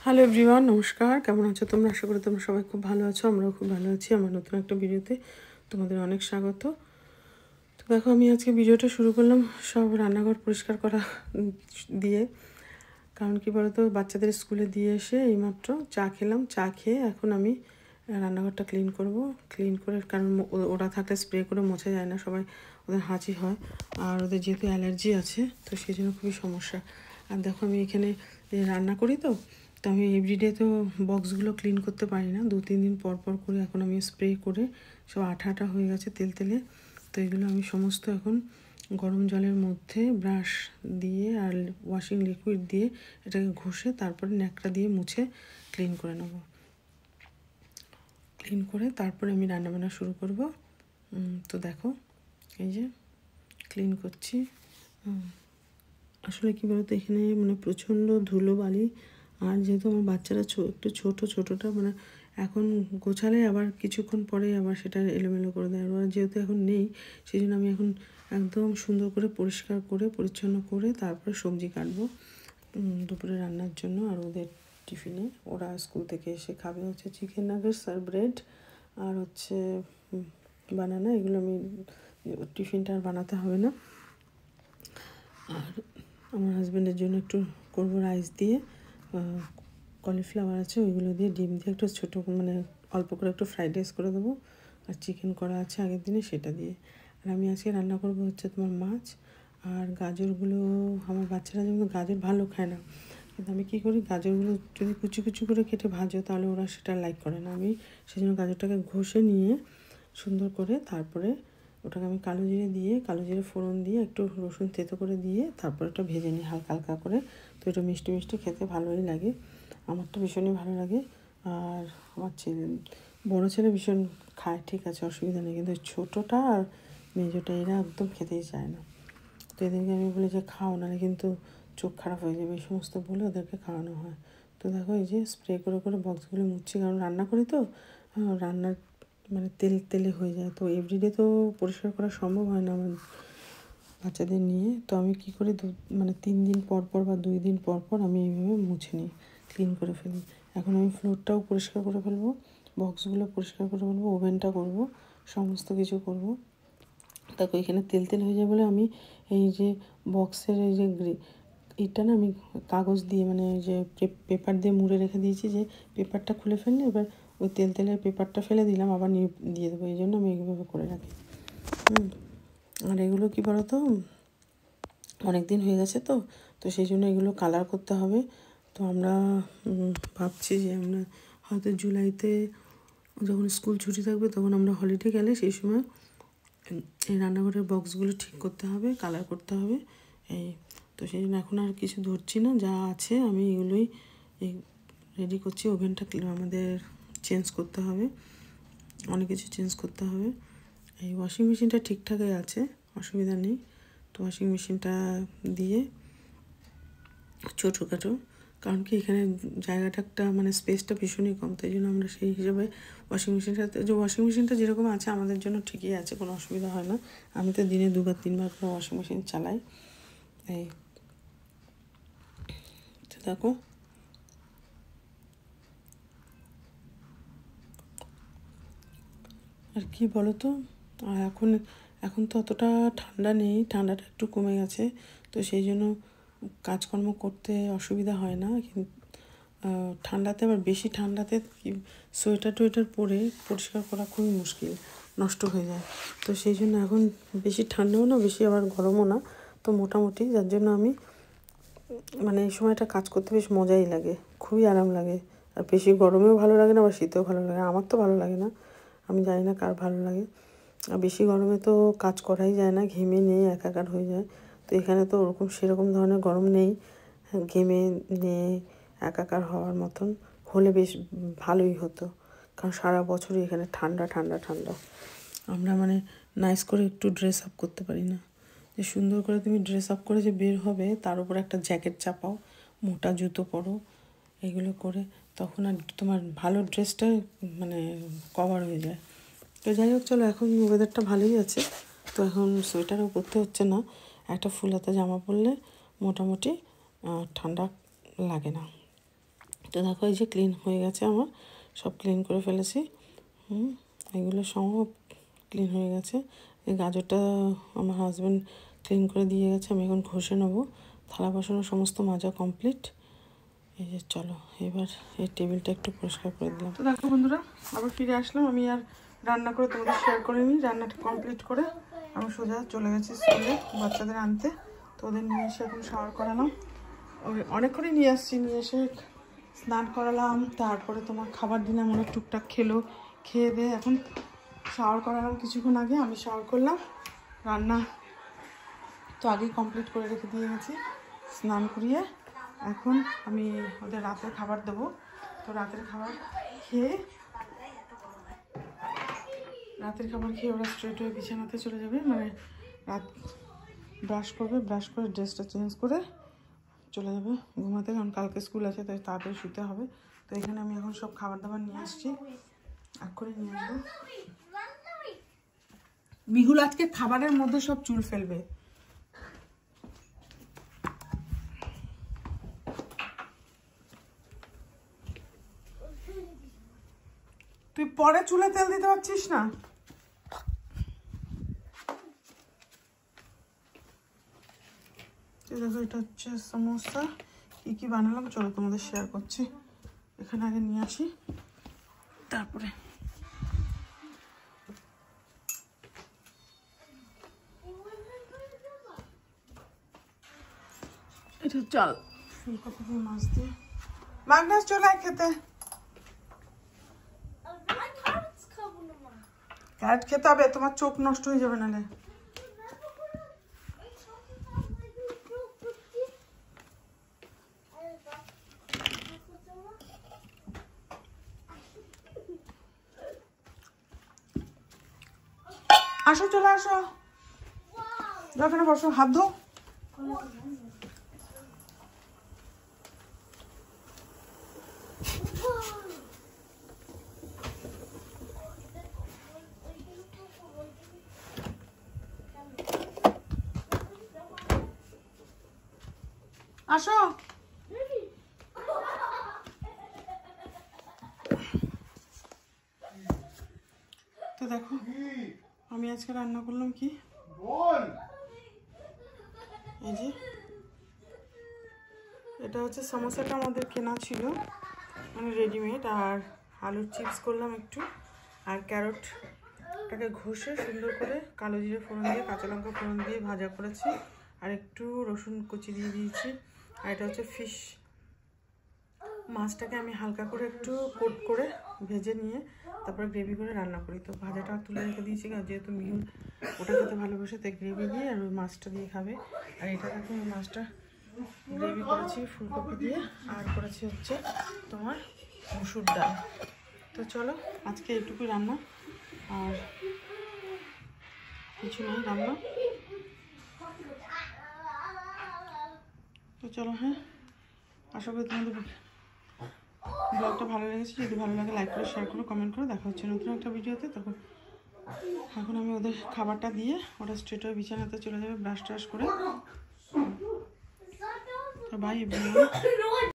Hello everyone, নমস্কার। কেমন আছো তোমরা? আশা করি তোমরা সবাই খুব ভালো আছো। আমরাও খুব ভালো আছি। আমার নতুন একটা ভিডিওতে তোমাদের অনেক স্বাগত। তো দেখো, আমি আজকে ভিডিওটা শুরু করলাম সব রান্নাঘর পরিষ্কার করা দিয়ে। কারণ কি বলতো, বাচ্চাদের স্কুলে দিয়ে এসে এইমাত্র চা খেলাম। চা খেয়ে এখন আমি রান্নাঘরটা ক্লিন করব। ক্লিন করে, কারণ ওরা থাকলে স্প্রে করে মোছা যায় না, সবাই ওদের হাঁচি হয়, আর ওদের যেহেতু অ্যালার্জি আছে তো সেই জন্য খুবই সমস্যা। আর দেখো, আমি এখানে রান্না করি তো আমি এভরিডে তো বক্সগুলো ক্লিন করতে পারি না, 2-3 দিন পর পর করে এখন আমি স্প্রে করে সব আঠা আঠা হয়ে গেছে তেল তেলে। তো এগুলো আমি সমস্ত এখন গরম জলের মধ্যে ব্রাশ দিয়ে আর ওয়াশিং লিকুইড দিয়ে এটাকে ঘষে তারপরে ন্যাকড়া দিয়ে মুছে ক্লিন করে নেব। ক্লিন করে তারপরে আমি রান্নাবান্না শুরু করব। তো দেখো, এই যে ক্লিন করছি। আসলে কী বলতো, এখানে মানে প্রচণ্ড ধুলোবালি, আর যেহেতু আমার বাচ্চারা একটু ছোটোটা মানে এখন গোছালে আবার কিছুক্ষণ পরে আবার সেটা এলোমেলো করে দেয়। ওরা যেহেতু এখন নেই, সেই জন্য আমি এখন একদম সুন্দর করে পরিষ্কার করে পরিচ্ছন্ন করে তারপরে সবজি কাটবো দুপুরে রান্নার জন্য। আর ওদের টিফিনে ওরা স্কুল থেকে এসে খাবে হচ্ছে চিকেন নাগেটস আর ব্রেড আর হচ্ছে বানানা। এগুলো আমি টিফিনটা আর বানাতে হবে না। আর আমার হাজব্যান্ডের জন্য একটু করবো রাইস দিয়ে, কলিফ্লাওয়ার আছে ওইগুলো দিয়ে ডিম দিয়ে একটু ছোটো মানে অল্প করে একটু ফ্রাইড রাইস করে দেবো। আর চিকেন করা আছে আগের দিনে, সেটা দিয়ে। আর আমি আজকে রান্না করবো হচ্ছে তোমার মাছ আর গাজরগুলো। আমার বাচ্চারা যেমন গাজর ভালো খায় না, কিন্তু আমি কী করি, গাজরগুলো যদি কুচি কুচি করে কেটে ভাজো তাহলে ওরা সেটা লাইক করে না। আমি সেই জন্য গাজরটাকে ঘষে নিয়ে সুন্দর করে তারপরে ওটাকে আমি কালো জিরে ফোড়ন দিয়ে একটু রসুন থেতো করে দিয়ে তারপর ওটা ভেজে নিই হালকা হালকা করে। তো এটা মিষ্টি মিষ্টি খেতে ভালোই লাগে, আমার তো ভীষণই ভালো লাগে। আর আমার বড়ো ছেলে ভীষণ খায়, ঠিক আছে, অসুবিধা নেই, কিন্তু ছোটোটা আর মেজোটা এরা একদম খেতেই চায় না। তো এদেরকে আমি বলি যে খাও, নাহলে কিন্তু চোখ খারাপ হয়ে যাবে, এই সমস্ত বলে ওদেরকে খাওয়ানো হয়। তো দেখো, এই যে স্প্রে করে করে বক্সগুলো মুছছি, কারণ রান্না করি তো রান্নার মানে তেলে হয়ে যায়। তো এভরিডে তো পরিষ্কার করা সম্ভব হয় না আমার বাচ্চাদের নিয়ে। তো আমি কী করি, মানে 3 দিন পর পর বা 2 দিন পর পর আমি এইভাবে মুছে নিই, ক্লিন করে ফেলি। এখন আমি ফ্লোরটাও পরিষ্কার করে ফেলবো, বক্সগুলো পরিষ্কার করে ফেলবো, ওভেনটা করব, সমস্ত কিছু করব। দেখো, এখানে তেল হয়ে যায় বলে আমি এই যে বক্সের এই যে এটা না, আমি কাগজ দিয়ে মানে ওই যে পেপার দিয়ে মুড়ে রেখে দিয়েছি, যে পেপারটা খুলে ফেললে এবার ওই তেলের পেপারটা ফেলে দিলাম, আবার নিয়ে দিয়ে দেবো, এই জন্য আমি এইভাবে করে রাখি। আর এগুলো কী বলো তো, অনেক দিন হয়ে গেছে তো তো সেই জন্য এগুলো কালার করতে হবে। তো আমরা ভাবছি যে আমরা হয়তো জুলাইতে যখন স্কুল ছুটি থাকবে তখন আমরা হলিডে গেলে সেই সময় এই রান্নাঘরের বক্সগুলো ঠিক করতে হবে, কালার করতে হবে। এই তো সেই জন্য এখন আর কিছু ধরছি না, যা আছে আমি এগুলোই রেডি করছি। ওভেনটা আমাদের চেঞ্জ করতে হবে, অনেক কিছু চেঞ্জ করতে হবে। এই ওয়াশিং মেশিনটা ঠিকঠাকই আছে, অসুবিধা নেই। তো ওয়াশিং মেশিনটা দিয়ে ছোটোখাটো, কারণ কি এখানে জায়গাটা একটা মানে স্পেসটা ভীষণই কম, তাই জন্য আমরা সেই হিসাবে ওয়াশিং মেশিনটা যেরকম আছে আমাদের জন্য ঠিকই আছে, কোনো অসুবিধা হয় না। আমি তো দিনে 2-3 বার করে ওয়াশিং মেশিন চালাই। এই দেখো, আর কি বলো তো, আর এখন তো অতটা ঠান্ডা নেই, ঠান্ডাটা একটু কমে গেছে, তো সেই জন্য কাজকর্ম করতে অসুবিধা হয় না। কিন্তু ঠান্ডাতে, আবার বেশি ঠান্ডাতে সোয়েটার টোয়েটার পরে পরিষ্কার করা খুবই মুশকিল, নষ্ট হয়ে যায়। তো সেই জন্য এখন বেশি ঠান্ডাও না, বেশি আবার গরমও না, তো মোটামুটি, যার জন্য আমি মানে এই সময়টা কাজ করতে বেশ মজাই লাগে, খুবই আরাম লাগে। আর বেশি গরমেও ভালো লাগে না, আবার শীতেও ভালো লাগে। আমার তো ভালো লাগে না, আমি জানি না কার ভালো লাগে। আর বেশি গরমে তো কাজ করাই যায় না, ঘেমে নিয়ে একাকার হয়ে যায়। তো এখানে তো সেরকম ধরনের গরম নেই, ঘেমে নিয়ে একাকার হওয়ার মতন হলে বেশ ভালোই হতো, কারণ সারা বছরই এখানে ঠান্ডা ঠান্ডা ঠান্ডা। আমরা মানে নাইস করে একটু ড্রেস আপ করতে পারি না, যে সুন্দর করে তুমি ড্রেস আপ করে যে বের হবে তার উপর একটা জ্যাকেট চাপাও, মোটা জুতো পরো, এগুলো করে তখন আর তোমার ভালো ড্রেসটা মানে কভার হয়ে যায়। তো যাই হোক, চলো, এখন ওয়েদারটা ভালোই আছে, তো এখন সোয়েটারও পরতে হচ্ছে না, একটা ফুল হাতা জামা পরলে মোটামুটি ঠান্ডা লাগে না। তো দেখো এই যে ক্লিন হয়ে গেছে, আমার সব ক্লিন করে ফেলেছি। এগুলো সব ক্লিন হয়ে গেছে। এই গাজরটা আমার হাজব্যান্ড ক্লিন করে দিয়ে গেছে, আমি এখন ঘষে নেবো। থালা বাসনও সমস্ত মাজা কমপ্লিট। এই যে চলো এবার এই টেবিলটা একটু পরিষ্কার করে দিলাম। তো দেখো বন্ধুরা, আবার ফিরে আসলাম। আমি আর রান্না করে তোমাদের শেয়ার করে নিই। রান্নাটা কমপ্লিট করে আমি সোজা চলে গেছি স্কুলে বাচ্চাদের আনতে। তো ওদের নিয়ে এসে এখন শাওয়ার করালাম। অনেকক্ষণই নিয়ে আসছি, নিয়ে এসে স্নান করালাম, তারপরে তোমার খাবার দিলাম, অনেক টুকটাক খেলো, খেয়ে দিয়ে এখন শাওয়ার করালাম কিছুক্ষণ আগে। আমি শাওয়ার করলাম, রান্না তো আগেই কমপ্লিট করে রেখে দিয়ে গেছি। স্নান করিয়ে এখন আমি ওদের রাতের খাবার দেবো। তো রাতের খাবার খেয়ে ওরা স্ট্রেট হয়ে বিছানাতে চলে যাবে, মানে রাত ব্রাশ করবে, ব্রাশ করে ড্রেসটা চেঞ্জ করে চলে যাবে ঘুমাতে, কারণ কালকে স্কুল আছে, তাই তাড়াতাড়ি শুতে হবে। তো এখানে আমি এখন সব খাবার দাবার নিয়ে আসছি, করে নিয়ে আসবো। মিহুল আজকে খাবারের মধ্যে সব চুল ফেলবে। তুই পরে চুলে তেল দিতে পারছিস না? দেখো এটা হচ্ছে সমোসা। কি বানালাম চলো তোমাদের শেয়ার করছি। এখানে আগে নিয়ে আসি, তারপরে এটা চাল ফুলকপি দিয়ে মাছ দিয়ে। মাগনাস চলে আয় খেতে। ক্যারেট খেতে হবে, তোমার চোখ নষ্ট হয়ে যাবে নালে। আসো চলে আসো, ওখানে বসো, হাত ধো। আসো। তো দেখো আমি আজকে রান্না করলাম কি, এই যে এটা হচ্ছে সমোসাটা আমাদের কেনা ছিল, মানে রেডিমেড। আর আলুর চিপস করলাম একটু, আর ক্যারটটাকে ঘষে সুন্দর করে কালো জিরে ফোড়ন দিয়ে, কাঁচা লঙ্কা ফোড়ন দিয়ে ভাজা করেছি, আর একটু রসুন কুচি দিয়ে দিয়েছি। আর এটা হচ্ছে ফিশ মাছটাকে আমি হালকা করে একটু কোট করে ভেজে নিয়ে তারপরে গ্রেভি করে রান্না করি। তো ভাজাটা তুলে রেখে দিয়েছি, যেহেতু মিহুল ওটা খেতে ভালোবাসে, তাই গ্রেভি দিয়ে আর ওই মাছটা দিয়ে খাবে। আর এটা দেখো ওই মাছটা গ্রেভি করেছি ফুলকপি দিয়ে, আর করেছি হচ্ছে তোমার মুসুর ডাল। তো চলো আজকে এইটুকুই রান্না, আর কিছু নেই রান্না। তো চলো, হ্যাঁ আশা করি তোমাদের ব্লগটা ভালো লেগেছে। যদি ভালো লাগে লাইক করে, শেয়ার করো, কমেন্ট করো। দেখা হচ্ছে নতুন একটা ভিডিওতে। তখন এখন আমি ওদের খাবারটা দিয়ে ওরা স্ট্রেট হয়ে বিছানাতে চলে যাবে ব্রাশ ট্রাশ করে। তো বাই এভরিওয়ান।